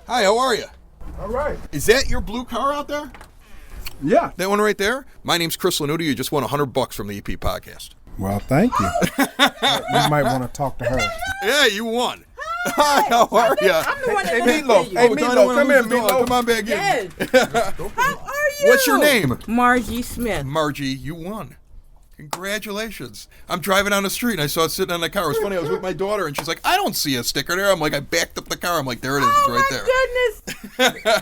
Hi, how are you? All right. Is that your blue car out there? Yeah. That one right there? My name's Chris Lanuti. You just won $100 from the EP podcast. Well, thank you. You might want to talk to her. Yeah, you won. Hi, how are you? I'm the one that Hey, listened Meatloaf. to you. Hey, Oh, Meatloaf. Come here, Meatloaf. Come on back in. Yes. How are you? What's your name? Margie Smith. Margie, you won. Congratulations. I'm driving down the street and I saw it sitting on the car. It was funny. I was with my daughter and she's like, I don't see a sticker there. I'm like, I backed up the car. I'm like, there it is. It's right there. Goodness.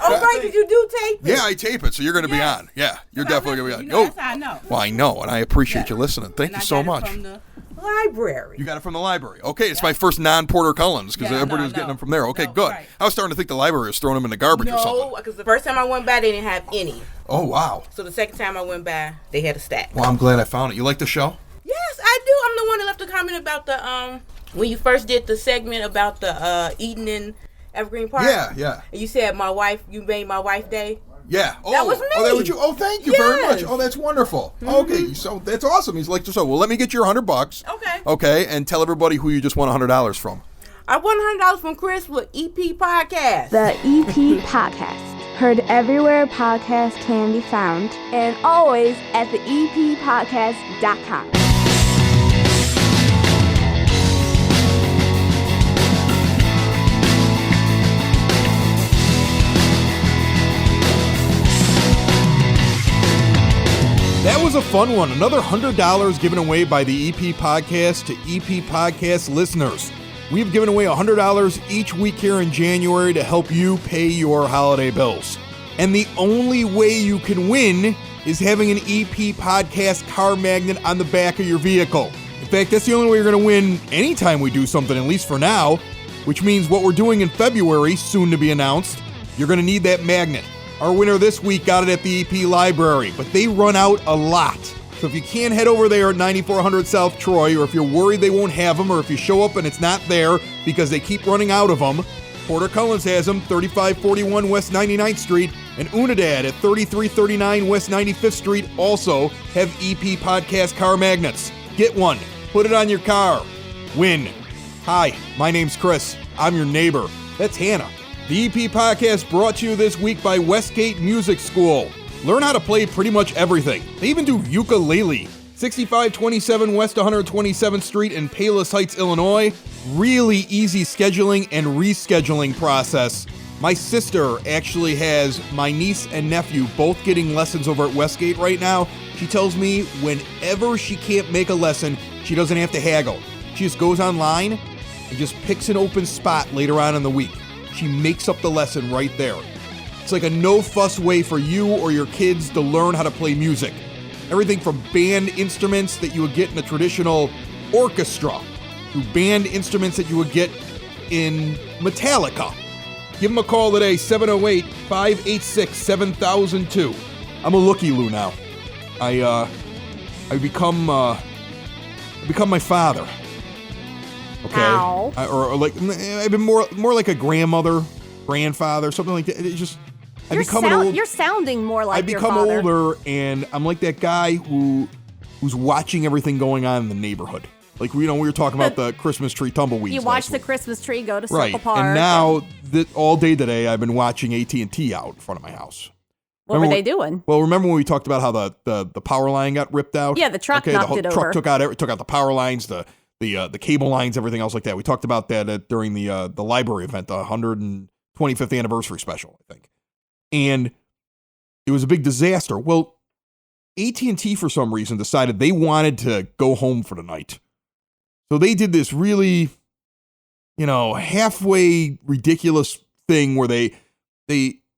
Oh, right, because you do tape it. Yeah, I tape it, so you're going to be Yes. on. Yeah, you're I definitely listen, going to be on. you know, that's how I know. Well, I know, and I appreciate Yeah. you listening. Thank And you I so got it much. from the library. You got it from the library. Okay, it's my first non-Porter Cullens because Yeah, everybody was no. getting them from there. Okay, No, good. right. I was starting to think the library was throwing them in the garbage or No, something. because the first time I went by, they didn't have any. Oh, wow. So the second time I went by, they had a stack. Well, I'm glad I found it. You like the show? Yes, I do. I'm the one that left a comment about the when you first did the segment about the eating in Evergreen Park. Yeah. And you said you made my wife day. Yeah. Oh, That was me. Oh, that was you. Oh, thank you very much. Yes. Oh, that's wonderful. Okay, so that's awesome. He's like, so well, let me get your $100. Okay. Okay, and tell everybody who you just won $100 from. I won $100 from Chris with EP Podcast. The EP Podcast. Heard everywhere podcasts can be found, and always at the eppodcast.com. That was a fun one. Another $100 given away by the EP Podcast to EP Podcast listeners. We've given away $100 each week here in January to help you pay your holiday bills. And the only way you can win is having an EP Podcast car magnet on the back of your vehicle. In fact, that's the only way you're going to win anytime we do something, at least for now, which means what we're doing in February, soon to be announced, you're going to need that magnet. Our winner this week got it at the EP Library, but they run out a lot. So if you can't head over there at 9400 South Troy, or if you're worried they won't have them, or if you show up and it's not there because they keep running out of them, Porter Cullens has them, 3541 West 99th Street, and Unidad at 3339 West 95th Street also have EP Podcast car magnets. Get one. Put it on your car. Win. Hi, my name's Chris. I'm your neighbor. That's Hannah. The EP Podcast brought to you this week by Westgate Music School. Learn how to play pretty much everything. They even do ukulele. 6527 West 127th Street in Palos Heights, Illinois. Really easy scheduling and rescheduling process. My sister actually has my niece and nephew both getting lessons over at Westgate right now. She tells me whenever she can't make a lesson, she doesn't have to haggle. She just goes online and just picks an open spot later on in the week. She makes up the lesson right there. It's like a no-fuss way for you or your kids to learn how to play music. Everything from band instruments that you would get in a traditional orchestra to band instruments that you would get in Metallica. Give them a call today, 708-586-7002. I'm a looky-loo now. I become my father. Okay, Ow. or like I've been more like a grandmother, grandfather, something like that. It's just You're sounding more like I your become father. older, and I'm like that guy who's watching everything going on in the neighborhood. Like we were talking about the Christmas tree tumbleweeds. You watch the Christmas tree go to Circle right, Park. and now all day today I've been watching AT&T out in front of my house. What were they doing? Well, remember when we talked about how the power line got ripped out? Yeah, the truck knocked it over. Truck took out the power lines, the cable lines, everything else like that. We talked about that during the library event, the 125th anniversary special, I think. And it was a big disaster. Well, AT&T for some reason decided they wanted to go home for the night. So they did this really, halfway ridiculous thing where they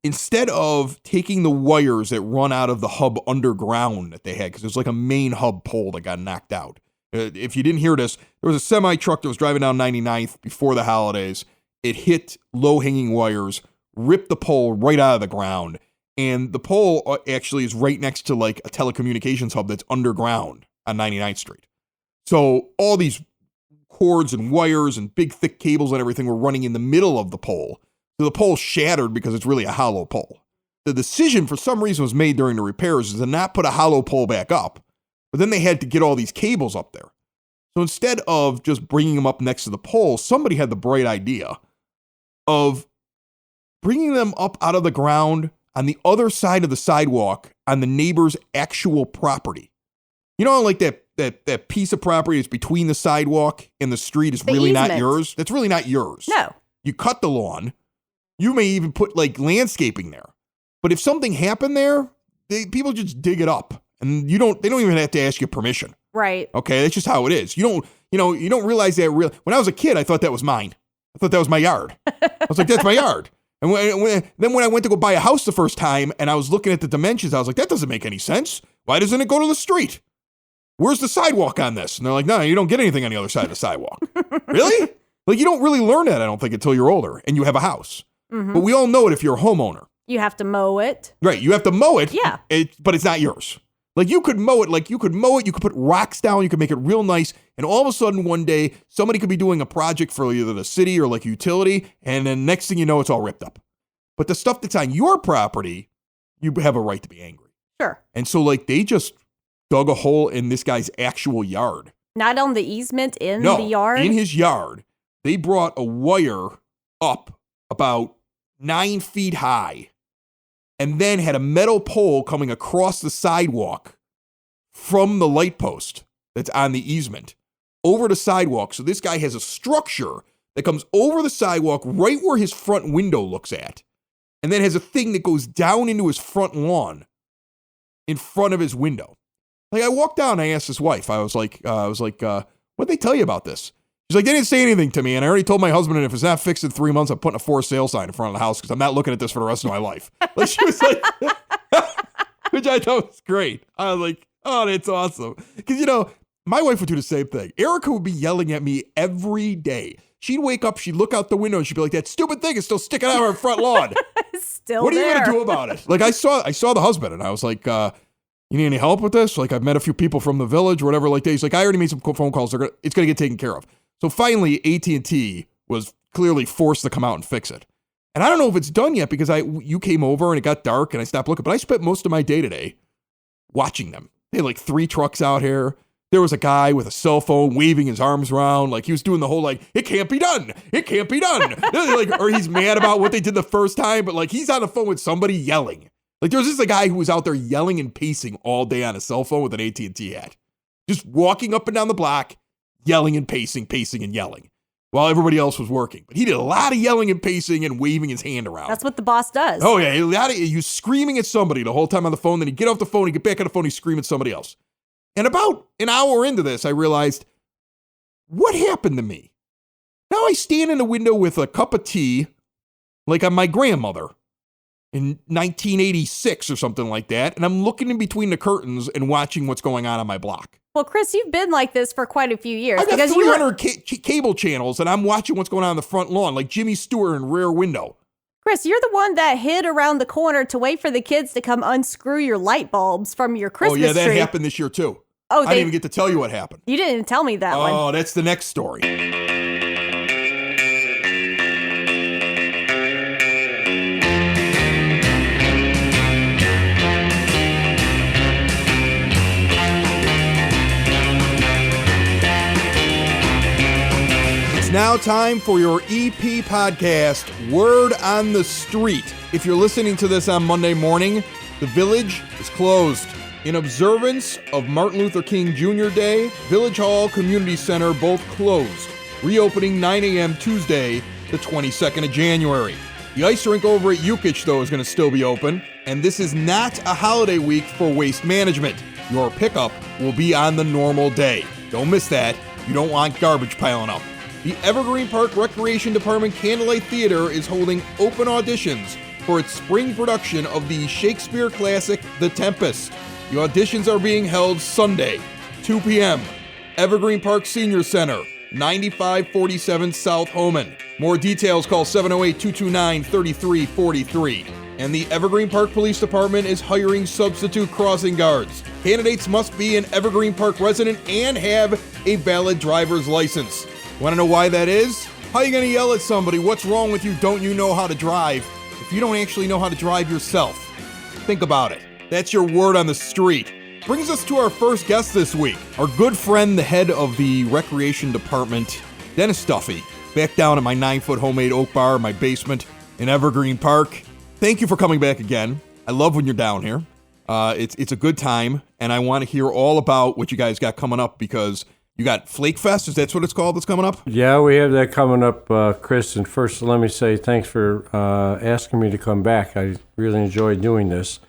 instead of taking the wires that run out of the hub underground that they had, because there's like a main hub pole that got knocked out. If you didn't hear this, there was a semi truck that was driving down 99th before the holidays. It hit low-hanging wires, ripped the pole right out of the ground. And the pole actually is right next to like a telecommunications hub that's underground on 99th Street. So all these cords and wires and big thick cables and everything were running in the middle of the pole. So the pole shattered because it's really a hollow pole. The decision for some reason was made during the repairs is to not put a hollow pole back up, but then they had to get all these cables up there. So instead of just bringing them up next to the pole, somebody had the bright idea of bringing them up out of the ground on the other side of the sidewalk on the neighbor's actual property. You know, like that piece of property that's between the sidewalk and the street is really not yours? That's really not yours. No. You cut the lawn. You may even put like landscaping there. But if something happened there, people just dig it up. And they don't even have to ask you permission. Right. Okay, that's just how it is. You don't realize that when I was a kid, I thought that was mine. I thought that was my yard. I was like, that's my yard. And then when I went to go buy a house the first time and I was looking at the dimensions, I was like, that doesn't make any sense. Why doesn't it go to the street? Where's the sidewalk on this? And they're like, no, you don't get anything on the other side of the sidewalk. Really? Like, you don't really learn that, I don't think, until you're older and you have a house. Mm-hmm. But we all know it if you're a homeowner. You have to mow it. Right, you have to mow it. Yeah. But it's not yours. Like, you could mow it, you could put rocks down, you could make it real nice, and all of a sudden one day, somebody could be doing a project for either the city or like utility, and then next thing you know, it's all ripped up. But the stuff that's on your property, you have a right to be angry. Sure. And so, like, they just dug a hole in this guy's actual yard. Not on the easement, the yard? In his yard. They brought a wire up about 9 feet high and then had a metal pole coming across the sidewalk from the light post that's on the easement over the sidewalk. So this guy has a structure that comes over the sidewalk right where his front window looks at, and then has a thing that goes down into his front lawn in front of his window. Like, I walked down and I asked his wife, I was like, what'd they tell you about this? She's like, they didn't say anything to me, and I already told my husband, and if it's not fixed in 3 months, I'm putting a for sale sign in front of the house because I'm not looking at this for the rest of my life. Like, she was like, which I thought was great. I was like, oh, that's awesome. Because, my wife would do the same thing. Erica would be yelling at me every day. She'd wake up, she'd look out the window, and she'd be like, that stupid thing is still sticking out of her front lawn. Still what are you there. going to do about it? Like, I saw the husband, and I was like, you need any help with this? Like, I've met a few people from the village or whatever like that. He's like, I already made some phone calls. It's going to get taken care of. So finally, AT&T was clearly forced to come out and fix it. And I don't know if it's done yet because you came over and it got dark and I stopped looking. But I spent most of my day today watching them. They had like 3 trucks out here. There was a guy with a cell phone waving his arms around. Like, he was doing the whole, like, it can't be done. It can't be done. Like, or he's mad about what they did the first time. But, like, he's on the phone with somebody yelling. Like, there was just a guy who was out there yelling and pacing all day on a cell phone with an AT&T hat. Just walking up and down the block, yelling and pacing and yelling while everybody else was working. But he did a lot of yelling and pacing and waving his hand around. That's what the boss does. Oh, yeah. He was screaming at somebody the whole time on the phone. Then he'd get off the phone, he'd get back on the phone, he'd scream at somebody else. And about an hour into this, I realized, what happened to me? Now I stand in the window with a cup of tea, like I'm my grandmother in 1986 or something like that, and I'm looking in between the curtains and watching what's going on my block. Well, Chris, you've been like this for quite a few years. I've got 300 cable channels, and I'm watching what's going on the front lawn, like Jimmy Stewart in Rear Window. Chris, you're the one that hid around the corner to wait for the kids to come unscrew your light bulbs from your Christmas tree. Oh, yeah, that happened this year, too. Oh, I didn't even get to tell you what happened. You didn't tell me that one. Oh, that's the next story. Now time for your EP podcast, Word on the Street. If you're listening to this on Monday morning, the Village is closed. In observance of Martin Luther King Jr. Day, Village Hall Community Center both closed, reopening 9 a.m. Tuesday, the 22nd of January. The ice rink over at Yukich, though, is going to still be open, and this is not a holiday week for waste management. Your pickup will be on the normal day. Don't miss that. You don't want garbage piling up. The Evergreen Park Recreation Department Candlelight Theater is holding open auditions for its spring production of the Shakespeare classic, The Tempest. The auditions are being held Sunday, 2 p.m., Evergreen Park Senior Center, 9547 South Homan. More details, call 708-229-3343. And the Evergreen Park Police Department is hiring substitute crossing guards. Candidates must be an Evergreen Park resident and have a valid driver's license. Want to know why that is? How are you going to yell at somebody, what's wrong with you, don't you know how to drive, if you don't actually know how to drive yourself? Think about it. That's your word on the street. Brings us to our first guest this week. Our good friend, the head of the recreation department, Dennis Duffy, back down at my 9-foot homemade oak bar in my basement. in Evergreen Park. Thank you for coming back again. I love when you're down here. It's a good time, and I want to hear all about what you guys got coming up, because you got Flake Fest. Is that what it's called that's coming up? Yeah, we have that coming up, Chris. And first, let me say thanks for asking me to come back. I really enjoyed doing this.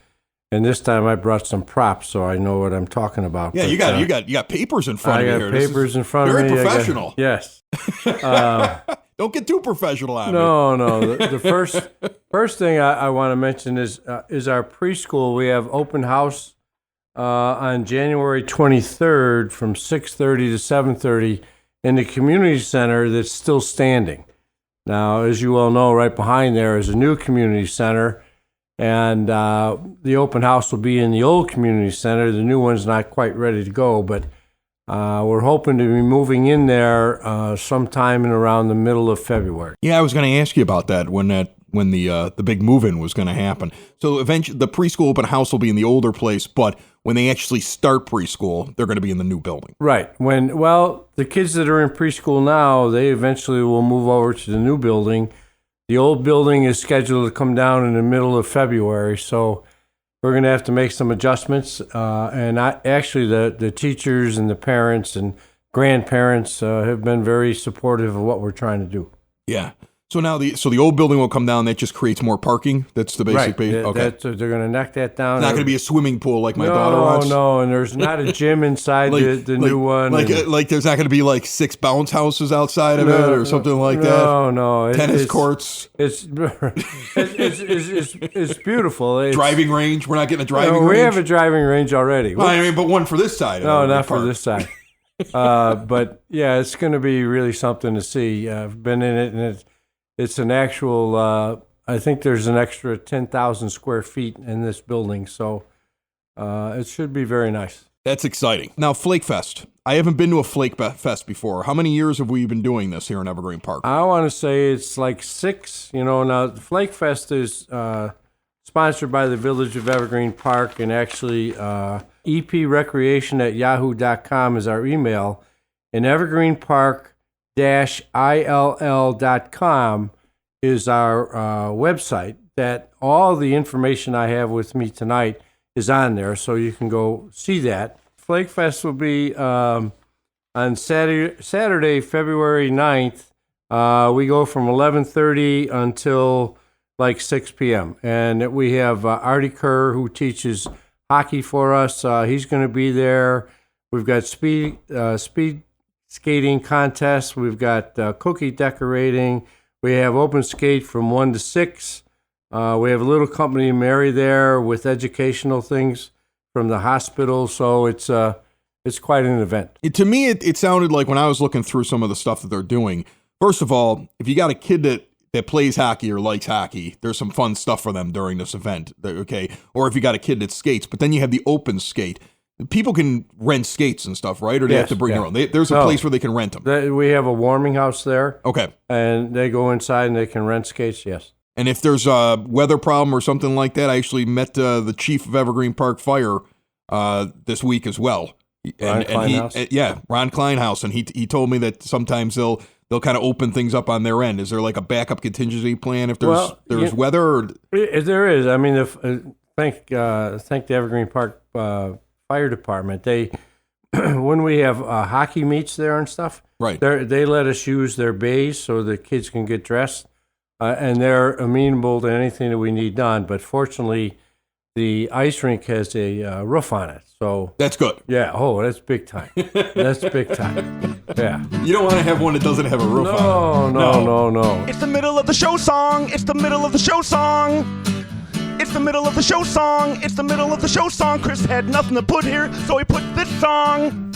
And this time I brought some props, so I know what I'm talking about. Yeah, but, you got papers in front of you here. I got papers in front of me. Very professional. Yes. Don't get too professional on me. No. The first thing I want to mention is our preschool. We have open house on January 23rd from 6:30 to 7:30 in the community center that's still standing. Now, as you all know, right behind there is a new community center. And the open house will be in the old community center. The new one's not quite ready to go, but we're hoping to be moving in there sometime in around the middle of February. Yeah, I was going to ask you about that when the big move-in was going to happen. So eventually, the preschool open house will be in the older place, but when they actually start preschool, they're going to be in the new building. Right. The kids that are in preschool now, they eventually will move over to the new building. The old building is scheduled to come down in the middle of February, so we're going to have to make some adjustments. The teachers and the parents and grandparents have been very supportive of what we're trying to do. Yeah. So now the old building will come down. That just creates more parking. That's the basic. Right. Okay. They're going to knock that down. It's not going to be a swimming pool like my daughter wants. No, and there's not a gym inside the new one. Like there's not going to be like 6 bounce houses outside of it or something like that. No. Tennis courts. It's beautiful. Driving range. We're not getting a driving range. We have a driving range already. Well, but one for this side. No, not for this side. But yeah, it's going to be really something to see. I've been in it, and it's an actual, I think there's an extra 10,000 square feet in this building, so it should be very nice. That's exciting. Now, Flake Fest. I haven't been to a Flake Fest before. How many years have we been doing this here in Evergreen Park? I want to say it's like 6. Now, Flake Fest is sponsored by the Village of Evergreen Park, and actually eprecreation@yahoo.com is our email, and Evergreen Park -ill.com is our website that all the information I have with me tonight is on there, so you can go see that. Flake Fest will be on Saturday, February 9th. We go from 11:30 until like 6 p.m. And we have Artie Kerr, who teaches hockey for us. He's going to be there. We've got speed skating contests. We've got cookie decorating. We have open skate from 1 to 6. We have a little company, Mary, there with educational things from the hospital. So it's quite an event. To me, it sounded like when I was looking through some of the stuff that they're doing, first of all, if you got a kid that plays hockey or likes hockey, there's some fun stuff for them during this event. Okay. Or if you got a kid that skates, but then you have the open skate. People can rent skates and stuff, right? Or they have to bring their own. There's a place where they can rent them. We have a warming house there. Okay. And they go inside and they can rent skates, yes. And if there's a weather problem or something like that, I actually met the chief of Evergreen Park Fire this week as well. Ron Kleinhaus. And he told me that sometimes they'll kind of open things up on their end. Is there like a backup contingency plan if there's weather? Or? There is. I mean, thank the Evergreen Park Fire Department. They when we have hockey meets there and stuff, right? They let us use their bays so the kids can get dressed, and they're amenable to anything that we need done. But fortunately, the ice rink has a roof on it, so that's good. Yeah. Oh, that's big time. That's big time. Yeah. You don't want to have one that doesn't have a roof on it. No. It's the middle of the show song. It's the middle of the show song. It's the middle of the show song. It's the middle of the show song. Chris had nothing to put here, so he put this song.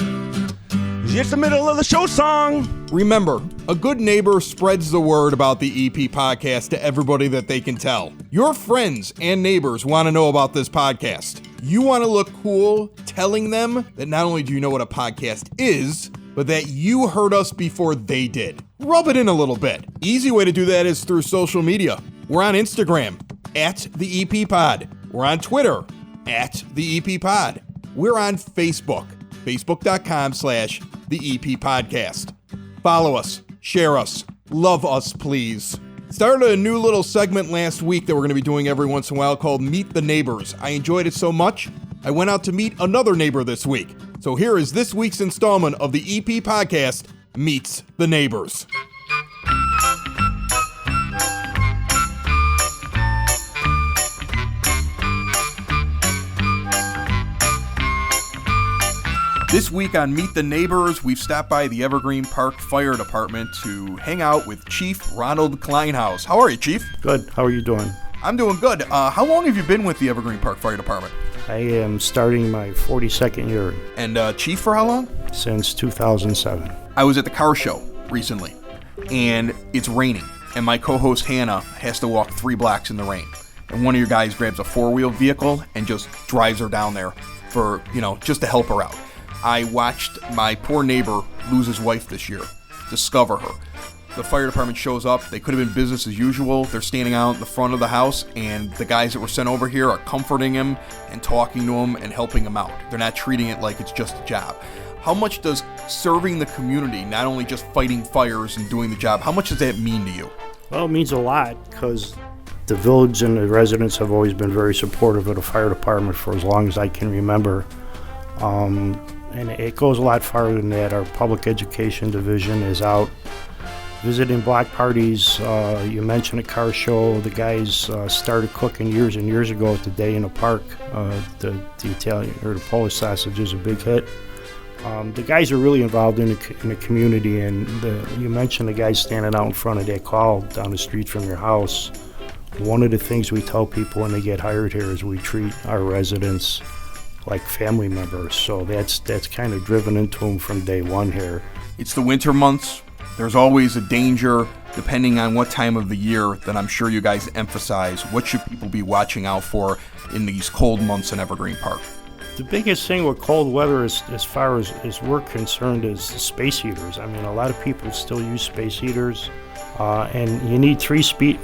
It's the middle of the show song. Remember, a good neighbor spreads the word about the EP podcast to everybody that they can tell. Your friends and neighbors want to know about this podcast. You want to look cool telling them that not only do you know what a podcast is, but that you heard us before they did. Rub it in a little bit. Easy way to do that is through social media. We're on Instagram, @the EP Pod. We're on Twitter, @the EP Pod. We're on Facebook, facebook.com/the EP Podcast. Follow us, share us, love us, please. Started a new little segment last week that we're going to be doing every once in a while called Meet the Neighbors. I enjoyed it so much, I went out to meet another neighbor this week. So here is this week's installment of the EP podcast, Meets the Neighbors. This week on Meet the Neighbors, we've stopped by the Evergreen Park Fire Department to hang out with Chief Ronald Kleinhaus. How are you, Chief? Good. How are you doing? I'm doing good. How long have you been with the Evergreen Park Fire Department? I am starting my 42nd year. And Chief, for how long? Since 2007. I was at the car show recently, and it's raining, and my co-host Hannah has to walk 3 blocks in the rain. And one of your guys grabs a 4-wheel vehicle and just drives her down there for, just to help her out. I watched my poor neighbor lose his wife this year, discover her. The fire department shows up. They could have been business as usual. They're standing out in the front of the house, and the guys that were sent over here are comforting him and talking to him and helping him out. They're not treating it like it's just a job. How much does serving the community, not only just fighting fires and doing the job, how much does that mean to you? Well, it means a lot because the village and the residents have always been very supportive of the fire department for as long as I can remember. And it goes a lot farther than that. Our public education division is out visiting block parties. You mentioned a car show. The guys started cooking years and years ago at the Day in the Park. The Italian or the Polish sausage is a big hit. The guys are really involved in the community, and you mentioned the guys standing out in front of that call down the street from your house. One of the things we tell people when they get hired here is we treat our residents like family members, so that's kind of driven into them from day one here. It's the winter months. There's always a danger, depending on what time of the year, that I'm sure you guys emphasize. What should people be watching out for in these cold months in Evergreen Park? The biggest thing with cold weather, as far as we're concerned, is space heaters. I mean, a lot of people still use space heaters, and you need 3 feet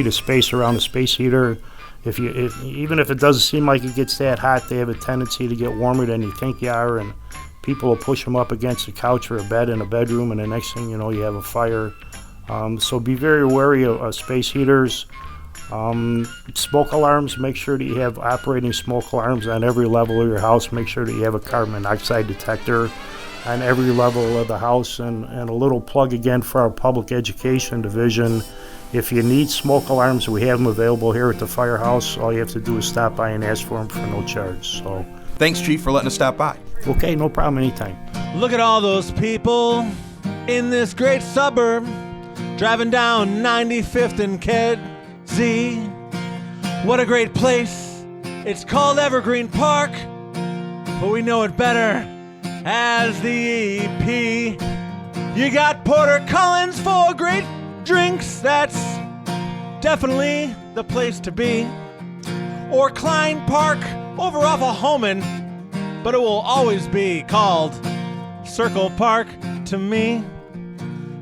of space around a space heater. Even if it doesn't seem like it gets that hot, they have a tendency to get warmer than you think you are, and people will push them up against a couch or a bed in a bedroom, and the next thing you know, you have a fire. So be very wary of space heaters. Smoke alarms, make sure that you have operating smoke alarms on every level of your house. Make sure that you have a carbon monoxide detector on every level of the house. And a little plug again for our public education division. If you need smoke alarms, we have them available here at the firehouse. All you have to do is stop by and ask for them for no charge. So, thanks, Chief, for letting us stop by. Okay, no problem, anytime. Look at all those people in this great suburb driving down 95th and Kedzie. What a great place. It's called Evergreen Park, but we know it better as the EP. You got Porter Collins for great drinks, that's definitely the place to be. Or Klein Park over off of Homan, but it will always be called Circle Park to me.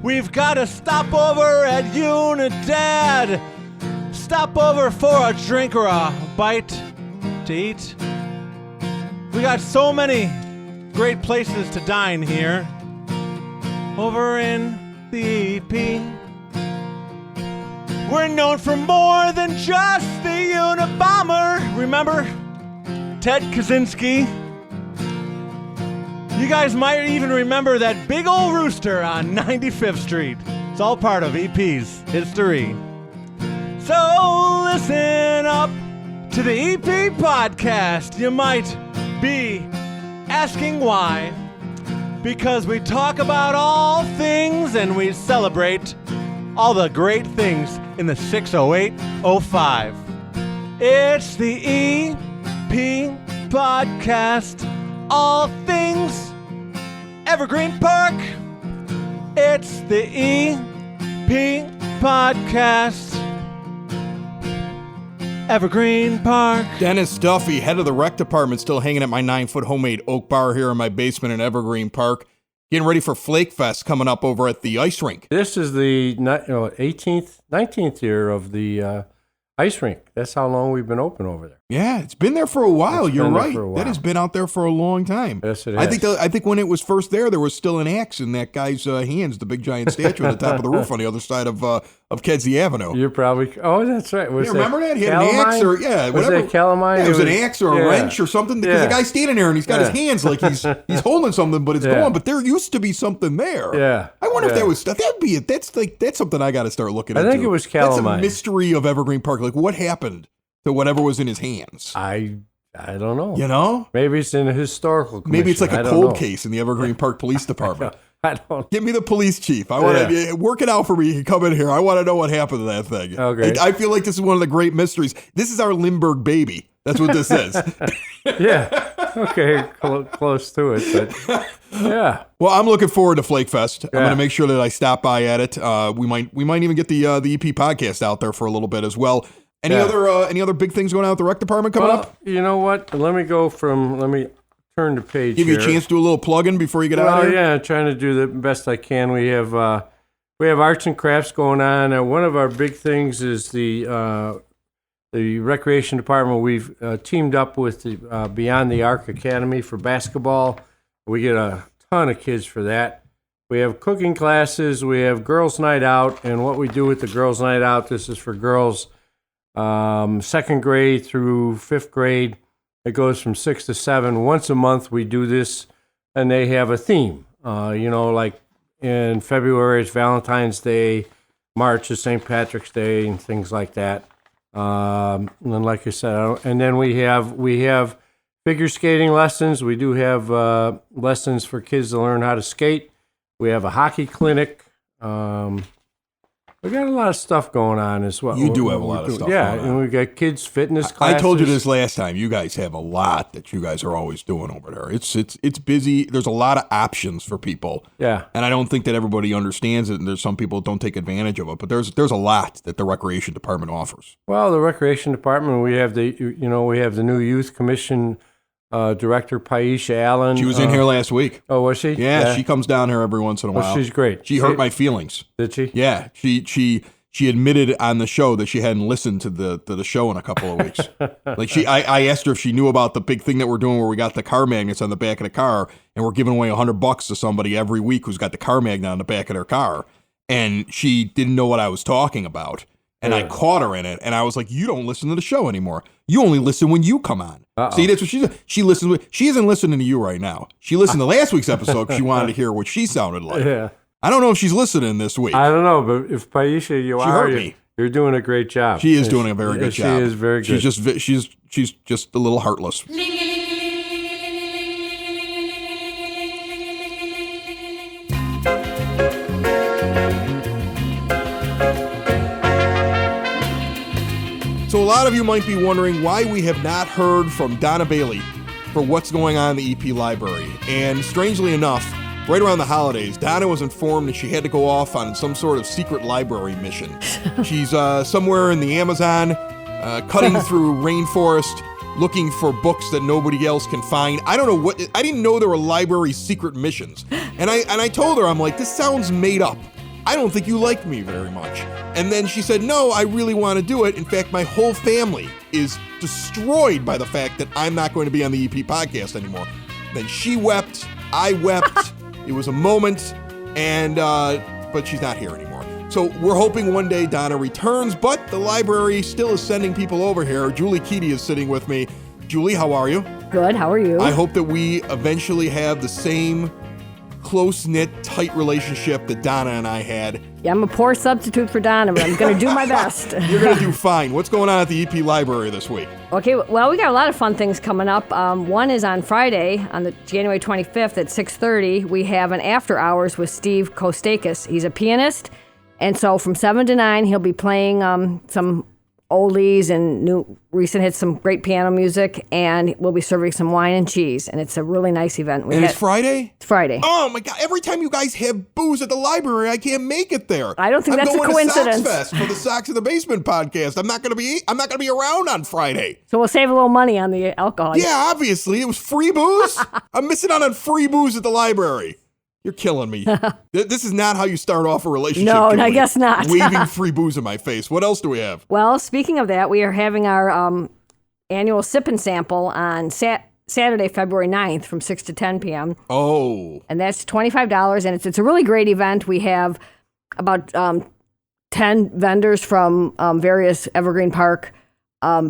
We've got a stopover at Unidad. Stop over for a drink or a bite to eat. We got so many great places to dine here over in the EP. We're known for more than just the Unabomber. Remember Ted Kaczynski? You guys might even remember that big old rooster on 95th Street. It's all part of EP's history. So listen up to the EP podcast. You might be asking why. Because we talk about all things and we celebrate all the great things in the 60805. It's the EP podcast. All things Evergreen Park. It's the EP podcast. Evergreen Park. Dennis Duffy, head of the rec department, still hanging at my 9-foot homemade oak bar here in my basement in Evergreen Park. Getting ready for Flake Fest coming up over at the ice rink. This is the 19th year of the ice rink. That's how long we've been open over there. Yeah, it's been there for a while. It's You're been there right. for a while. That has been out there for a long time. Yes, it I has. think when it was first there was still an axe in that guy's hands, the big giant statue on the top of the roof on the other side of Kedzie Avenue. You're probably. Oh, that's right. Was You remember that? He had calamine? an axe or whatever. Was that calamine? Yeah, it was an axe or a wrench or something. Because the guy's standing there and he's got his hands like he's holding something, but it's gone. But there used to be something there. Yeah. I wonder if that was that'd be it. That's something I got to start looking into. I think it was calamine. That's a mystery of Evergreen Park. Like what happened to whatever was in his hands? I don't know. You know? Maybe it's in a historical commission. Maybe it's like a cold case in the Evergreen Park Police Department. I don't. Give me the police chief. I want to work it out for me. You can come in here. I want to know what happened to that thing. Okay. I feel like this is one of the great mysteries. This is our Lindbergh baby. That's what this is. Yeah. Okay. Close to it, but yeah. Well, I'm looking forward to Flake Fest. I'm Yeah. going to make sure that I stop by at it. We might even get the EP podcast out there for a little bit as well. Any other big things going on with the rec department coming up? You know what? Let me turn the page. Give you a chance to do a little plug-in before you get out of here? Yeah, trying to do the best I can. We have arts and crafts going on. One of our big things is the recreation department. We've teamed up with the Beyond the Arc Academy for basketball. We get a ton of kids for that. We have cooking classes. We have girls' night out, and what we do with the girls' night out, this is for girls 2nd grade through 5th grade. It goes from 6 to 7. Once a month we do this, and they have a theme. Like in February it's Valentine's Day, March is St. Patrick's Day, and things like that. And like I said, and then we have figure skating lessons. We do have lessons for kids to learn how to skate. We have a hockey clinic. We got a lot of stuff going on as well. You do have a lot of stuff going on. And we got kids' fitness classes. I told you this last time. You guys have a lot that you guys are always doing over there. It's busy. There's a lot of options for people. Yeah. And I don't think that everybody understands it, and there's some people that don't take advantage of it. But there's a lot that the recreation department offers. Well, the recreation department, we have the new youth commission director, Paisha Allen. She was in here last week. Oh, was she? Yeah, she comes down here every once in a while. She's great. She hurt my feelings. Did she? Yeah, she admitted on the show that she hadn't listened to the show in a couple of weeks. I asked her if she knew about the big thing that we're doing where we got the car magnets on the back of the car and we're giving away $100 to somebody every week who's got the car magnet on the back of their car, and she didn't know what I was talking about. And I caught her in it, and I was like, "You don't listen to the show anymore. You only listen when you come on." See, that's what she listens with. She isn't listening to you right now. She listened to last week's episode because she wanted to hear what she sounded like. Yeah. I don't know if she's listening this week. I don't know, but if Paisha, you're doing a great job. She is doing a very good job. She is very good. She's just a little heartless. So a lot of you might be wondering why we have not heard from Donna Bailey for what's going on in the EP library. And strangely enough, right around the holidays, Donna was informed that she had to go off on some sort of secret library mission. She's somewhere in the Amazon, cutting through rainforest, looking for books that nobody else can find. I don't know I didn't know there were library secret missions. And I told her, I'm like, this sounds made up. I don't think you like me very much. And then she said, no, I really want to do it. In fact, my whole family is destroyed by the fact that I'm not going to be on the EP podcast anymore. Then she wept, I wept. It was a moment, and but she's not here anymore. So we're hoping one day Donna returns, but the library still is sending people over here. Julie Keaty is sitting with me. Julie, how are you? Good, how are you? I hope that we eventually have the same close-knit, tight relationship that Donna and I had. Yeah, I'm a poor substitute for Donna, but I'm going to do my best. You're going to do fine. What's going on at the EP library this week? Okay, well, we got a lot of fun things coming up. One is on Friday, on the January 25th at 6:30, we have an after hours with Steve Kostakis. He's a pianist, and so from 7 to 9, he'll be playing some oldies and new recent hits, some great piano music, and we'll be serving some wine and cheese, and it's a really nice event. It's Friday? It's Friday. Oh my God, every time you guys have booze at the library, I can't make it there. I don't think that's a coincidence. I'm going to Sox Fest for the Sox in the Basement podcast. I'm not going to be around on Friday. So we'll save a little money on the alcohol. Yeah, obviously. It was free booze. I'm missing out on free booze at the library. You're killing me. This is not how you start off a relationship. No, Julie. I guess not. Waving free booze in my face. What else do we have? Well, speaking of that, we are having our annual sip and sample on Saturday, February 9th from 6 to 10 p.m. Oh. And that's $25. And it's a really great event. We have about 10 vendors from various Evergreen Park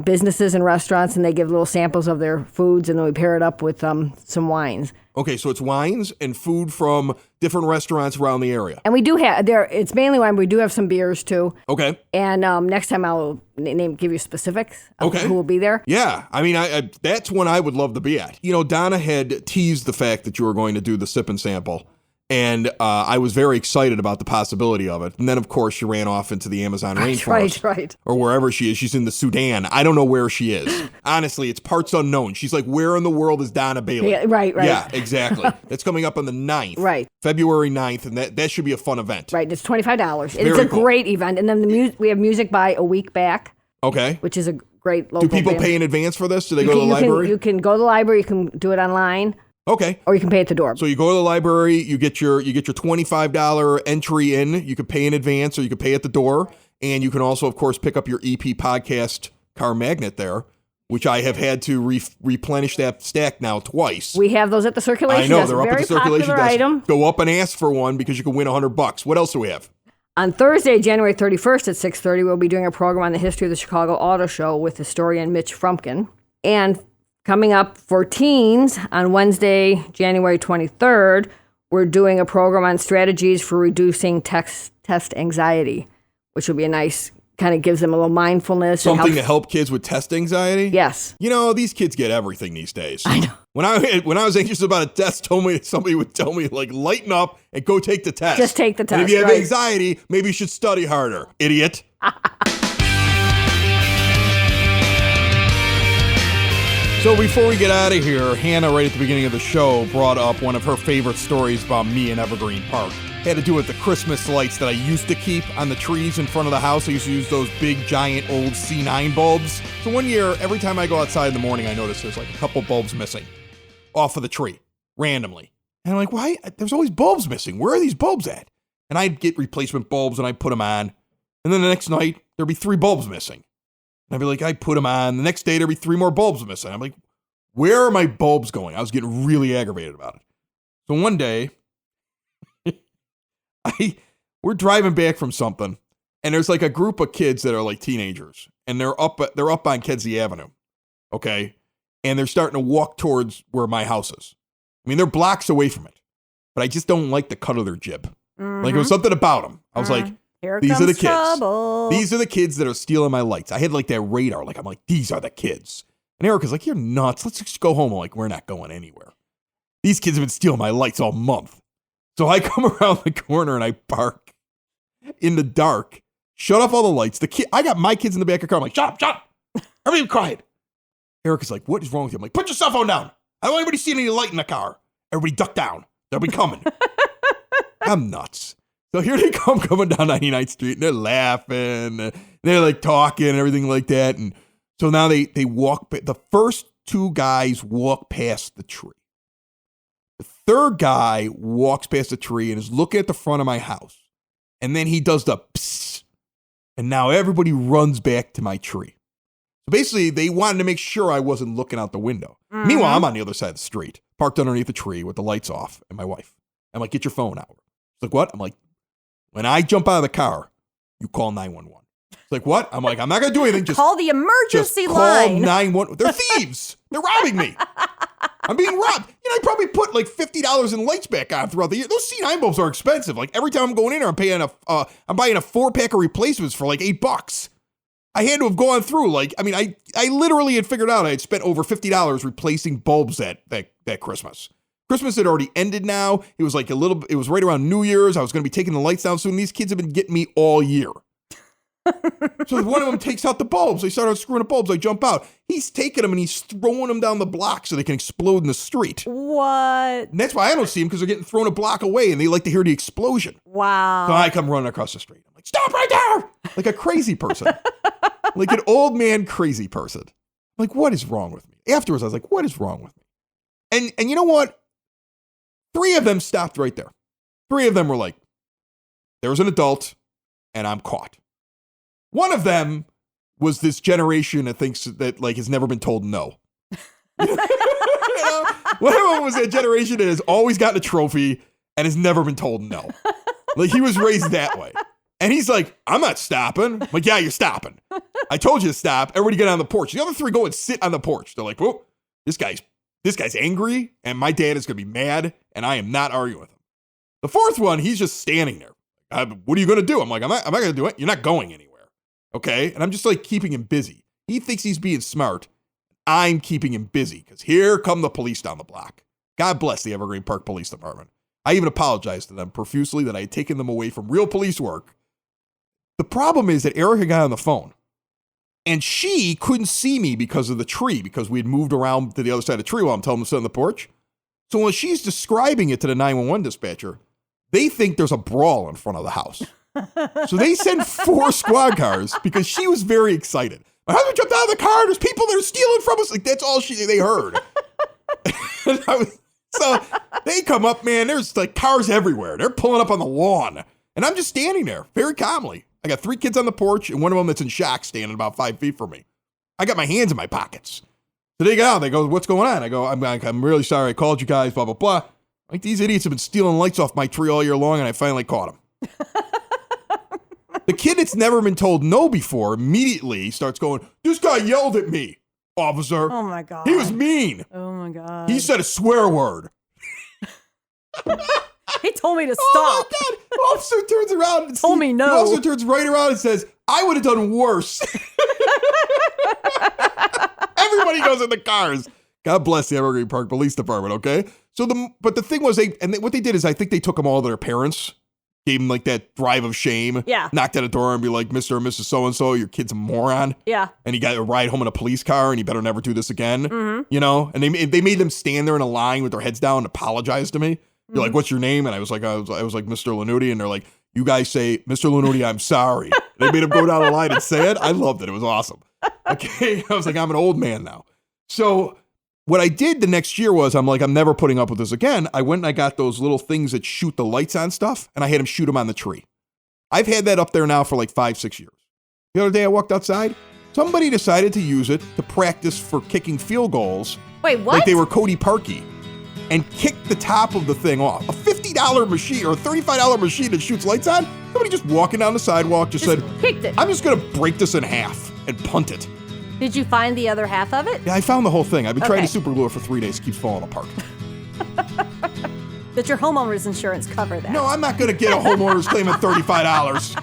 businesses and restaurants, and they give little samples of their foods, and then we pair it up with some wines. Okay, so it's wines and food from different restaurants around the area. And we do have it's mainly wine. We do have some beers too. Okay. And next time I'll give you specifics of Okay. who will be there. Yeah, I mean, I that's one I would love to be at. You know, Donna had teased the fact that you were going to do the sip and sample, and I was very excited about the possibility of it. And then, of course, she ran off into the Amazon rainforest. Right. Or wherever she is. She's in the Sudan. I don't know where she is. Honestly, it's parts unknown. She's like, where in the world is Donna Bailey? Yeah, right. Yeah, exactly. That's coming up on the 9th. Right. February 9th, and that should be a fun event. Right, it's $25. It's Very a cool. great event. And then we have music by A Week Back, Okay. which is a great local Do people band. pay in advance for this? Do they go to the library? You can go to the library. You can do it online. Okay. Or you can pay at the door. So you go to the library, you get your $25 entry in. You can pay in advance or you can pay at the door. And you can also, of course, pick up your EP podcast car magnet there, which I have had to replenish that stack now twice. We have those at the circulation I know, desk. they're up at Very the circulation popular desk. item. Go up and ask for one because you can win $100. What else do we have? On Thursday, January 31st at 6:30, we'll be doing a program on the history of the Chicago Auto Show with historian Mitch Frumpkin. And coming up for teens on Wednesday, January 23rd, we're doing a program on strategies for reducing test anxiety, which will be a nice, kind of gives them a little mindfulness. Something to help kids with test anxiety? Yes. You know, these kids get everything these days. I know. When I was anxious about a test, somebody would tell me, like, lighten up and go take the test. Just take the test, And if you have right. anxiety, maybe you should study harder, idiot. So before we get out of here, Hannah, right at the beginning of the show, brought up one of her favorite stories about me in Evergreen Park. It had to do with the Christmas lights that I used to keep on the trees in front of the house. I used to use those big, giant, old C9 bulbs. So one year, every time I go outside in the morning, I notice there's like a couple bulbs missing off of the tree, randomly. And I'm like, why? There's always bulbs missing. Where are these bulbs at? And I'd get replacement bulbs and I'd put them on. And then the next night, there'd be 3 bulbs missing. And I'd be like, I put them on. The next day, there'd be 3 more bulbs missing. I'm like, where are my bulbs going? I was getting really aggravated about it. So one day, we're driving back from something, and there's like a group of kids that are like teenagers, and they're up on Kedzie Avenue, okay? And they're starting to walk towards where my house is. I mean, they're blocks away from it, but I just don't like the cut of their jib. Like, it was something about them. I was like, Here these are the comes kids. trouble. These are the kids that are stealing my lights. I had like that radar. Like, I'm like, these are the kids. And Erica's like, you're nuts. Let's just go home. I'm like, we're not going anywhere. These kids have been stealing my lights all month. So I come around the corner and I park in the dark, shut off all the lights. I got my kids in the back of the car. I'm like, shut up. Everybody quiet. Erica's like, what is wrong with you? I'm like, put your cell phone down. I don't want anybody seeing any light in the car. Everybody duck down. They'll be coming. I'm nuts. So here they come coming down 99th Street, and they're laughing. They're like talking and everything like that. And so now they walk. The first 2 guys walk past the tree. The third guy walks past the tree and is looking at the front of my house. And then he does the psst. And now everybody runs back to my tree. So basically, they wanted to make sure I wasn't looking out the window. Mm-hmm. Meanwhile, I'm on the other side of the street, parked underneath the tree with the lights off, and my wife. I'm like, get your phone out. She's like, what? I'm like, when I jump out of the car, you call 911. She's like, what? I'm like, I'm not going to do anything. Just call the emergency just line. Call 911. They're thieves. They're robbing me. I'm being robbed. You know, I probably put like $50 in lights back on throughout the year. Those C9 bulbs are expensive. Like every time I'm going in there, I'm buying a 4-pack of replacements for like $8. I had to have gone through I literally had figured out I had spent over $50 replacing bulbs that Christmas. Christmas had already ended now. It was it was right around New Year's. I was going to be taking the lights down soon. These kids have been getting me all year. So one of them takes out the bulbs. They start unscrewing the bulbs. I jump out. He's taking them and he's throwing them down the block so they can explode in the street. What? And that's why I don't see them, because they're getting thrown a block away and they like to hear the explosion. Wow. So I come running across the street. I'm like, stop right there! Like a crazy person. Like an old man crazy person. I'm like, what is wrong with me? Afterwards, I was like, what is wrong with me? And you know what? 3 of them stopped right there. 3 of them were like, there's an adult and I'm caught. One of them was this generation that thinks that like has never been told no. You know? One of them was that generation that has always gotten a trophy and has never been told no. Like he was raised that way. And he's like, I'm not stopping. I'm like, yeah, you're stopping. I told you to stop. Everybody get on the porch. The other three go and sit on the porch. They're like, whoa, this guy's angry and my dad is going to be mad and I am not arguing with him. The fourth one, he's just standing there. What are you going to do? I'm like, I'm not going to do it. You're not going anywhere. Okay. And I'm just like keeping him busy. He thinks he's being smart. I'm keeping him busy because here come the police down the block. God bless the Evergreen Park Police Department. I even apologized to them profusely that I had taken them away from real police work. The problem is that Erica got on the phone and she couldn't see me because of the tree, because we had moved around to the other side of the tree while I'm telling them to sit on the porch. So when she's describing it to the 911 dispatcher, they think there's a brawl in front of the house. So they send 4 squad cars because she was very excited. My husband jumped out of the car. There's people that are stealing from us. Like that's all they heard. So they come up, man. There's like cars everywhere. They're pulling up on the lawn. And I'm just standing there very calmly. I got 3 kids on the porch and one of them that's in shock standing about 5 feet from me. I got my hands in my pockets. So they get out. They go, what's going on? I go, I'm really sorry. I called you guys, blah, blah, blah. Like these idiots have been stealing lights off my tree all year long and I finally caught them. The kid that's never been told no before immediately starts going, this guy yelled at me, officer. Oh my God. He was mean. Oh my God. He said a swear word. He told me to stop. Oh my God. The officer turns around and told me no. The officer turns right around and says, I would have done worse. Everybody goes in the cars. God bless the Evergreen Park Police Department, okay? So but the thing was, what they did is I think they took them all to their parents, gave them like that drive of shame. Yeah. Knocked at a door and be like, Mr. and Mrs. So-and-so, your kid's a moron. Yeah. And he got a ride home in a police car and he better never do this again. Mm-hmm. You know? And they made them stand there in a line with their heads down and apologize to me. They're like, what's your name? And I was like, Mr. Lanuti. And they're like, you guys say, Mr. Lanuti, I'm sorry. They made him go down the line and say it. I loved it. It was awesome. Okay. I was like, I'm an old man now. So what I did the next year was I'm like, I'm never putting up with this again. I went and I got those little things that shoot the lights on stuff. And I had him shoot them on the tree. I've had that up there now for like 5-6 years. The other day I walked outside. Somebody decided to use it to practice for kicking field goals. Wait, what? Like they were Cody Parkey. And kicked the top of the thing off. A $50 machine or a $35 machine that shoots lights on. Somebody just walking down the sidewalk just said, kicked it. I'm just going to break this in half and punt it. Did you find the other half of it? Yeah, I found the whole thing. I've been trying to super glue it for 3 days. It keeps falling apart. Did your homeowner's insurance cover that? No, I'm not going to get a homeowner's claim at $35.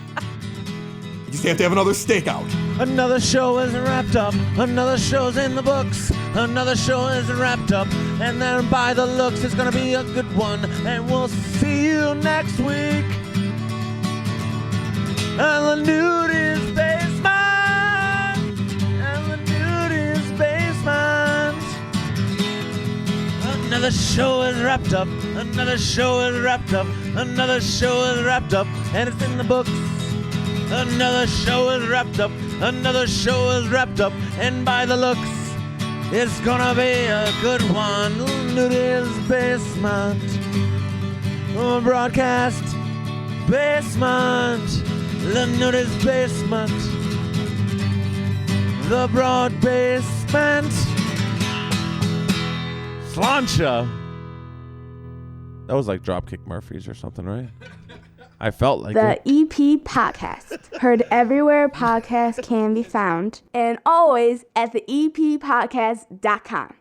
You just have to have another stakeout. Another show is wrapped up. Another show's in the books. Another show is wrapped up. And then by the looks, it's gonna be a good one. And we'll see you next week. And the nudies basement. And the nudies basement. Another show is wrapped up. Another show is wrapped up. Another show is wrapped up. And it's in the books. Another show is wrapped up. Another show is wrapped up. And by the looks, it's gonna be a good one. Nudies basement. Broadcast basement. The nudies basement. The broad basement. Slancha. That was like Dropkick Murphys or something, right? I felt like the it. EP Podcast. Heard everywhere podcasts can be found. And always at the eppodcast.com.